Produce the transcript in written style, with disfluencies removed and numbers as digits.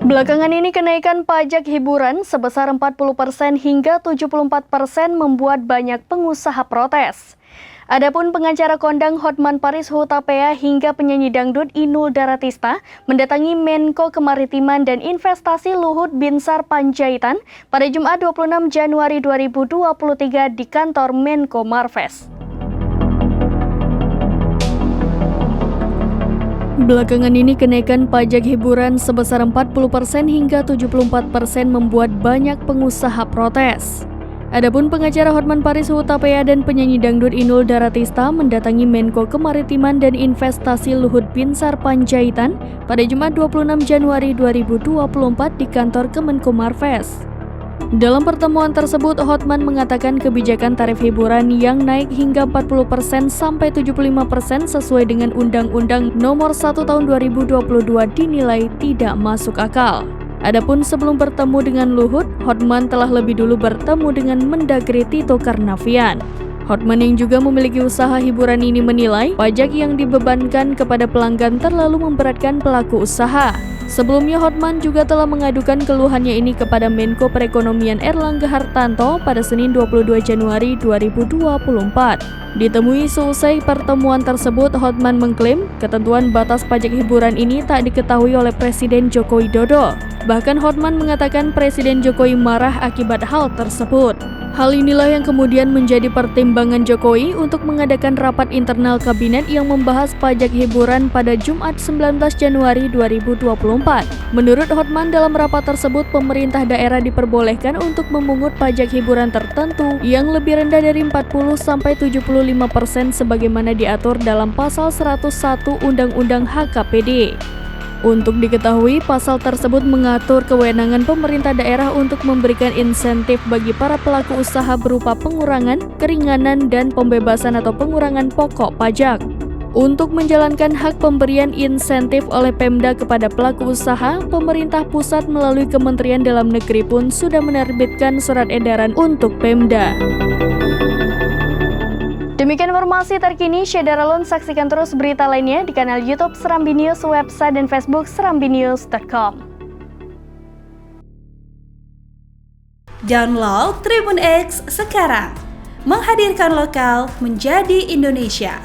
Belakangan ini kenaikan pajak hiburan sebesar 40% hingga 74% membuat banyak pengusaha protes. Adapun pengacara kondang Hotman Paris Hutapea hingga penyanyi dangdut Inul Daratista mendatangi Menko Kemaritiman dan Investasi Luhut Binsar Panjaitan pada Jumat 26 Januari 2023 di kantor Menko Marves. Belakangan ini kenaikan pajak hiburan sebesar 40% hingga 74% membuat banyak pengusaha protes. Adapun pengacara Hotman Paris Hutapea dan penyanyi dangdut Inul Daratista mendatangi Menko Kemaritiman dan Investasi Luhut Binsar Panjaitan pada Jumat 26 Januari 2024 di kantor Kemenko Marves. Dalam pertemuan tersebut, Hotman mengatakan kebijakan tarif hiburan yang naik hingga 40% sampai 75% sesuai dengan Undang-Undang Nomor 1 Tahun 2022 dinilai tidak masuk akal. Adapun sebelum bertemu dengan Luhut, Hotman telah lebih dulu bertemu dengan Mendagri Tito Karnavian. Hotman yang juga memiliki usaha hiburan ini menilai pajak yang dibebankan kepada pelanggan terlalu memberatkan pelaku usaha. Sebelumnya, Hotman juga telah mengadukan keluhannya ini kepada Menko Perekonomian Erlangga Hartanto pada Senin 22 Januari 2024. Ditemui seusai pertemuan tersebut, Hotman mengklaim ketentuan batas pajak hiburan ini tak diketahui oleh Presiden Joko Widodo. Bahkan Hotman mengatakan Presiden Jokowi marah akibat hal tersebut. Hal inilah yang kemudian menjadi pertimbangan Jokowi untuk mengadakan rapat internal kabinet yang membahas pajak hiburan pada Jumat 19 Januari 2024. Menurut Hotman, dalam rapat tersebut pemerintah daerah diperbolehkan untuk memungut pajak hiburan tertentu yang lebih rendah dari 40-75% sebagaimana diatur dalam pasal 101 Undang-Undang HKPD. Untuk diketahui, pasal tersebut mengatur kewenangan pemerintah daerah untuk memberikan insentif bagi para pelaku usaha berupa pengurangan, keringanan, dan pembebasan atau pengurangan pokok pajak. Untuk menjalankan hak pemberian insentif oleh Pemda kepada pelaku usaha, pemerintah pusat melalui Kementerian Dalam Negeri pun sudah menerbitkan surat edaran untuk Pemda. Demikian informasi terkini, Syedara Lun, saksikan terus berita lainnya di kanal YouTube Serambi News, website dan Facebook serambinews.com. Download Tribun X sekarang, menghadirkan lokal menjadi Indonesia.